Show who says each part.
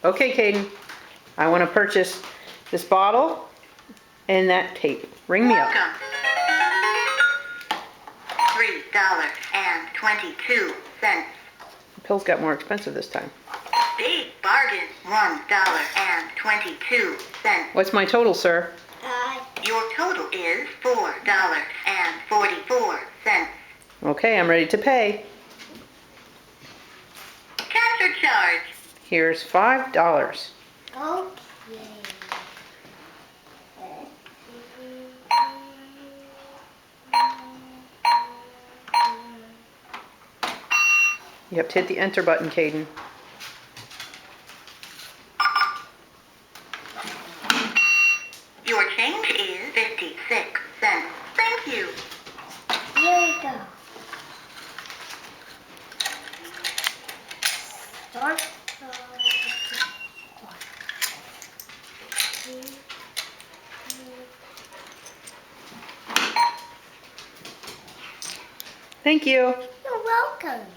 Speaker 1: Okay, Cayden. I want to purchase this bottle and that tape. Ring me up.
Speaker 2: Welcome. $3.22.
Speaker 1: The pills got more expensive this time.
Speaker 2: Big bargain. $1.22.
Speaker 1: What's my total, sir?
Speaker 2: Your total is $4.44.
Speaker 1: Okay, I'm ready to pay.
Speaker 2: Cash or charge?
Speaker 1: Here's $5.
Speaker 3: Okay.
Speaker 1: You have to hit the enter button, Cayden.
Speaker 2: Your change is 56 cents. Thank you.
Speaker 3: Here we go. Start.
Speaker 1: Thank you.
Speaker 3: You're welcome.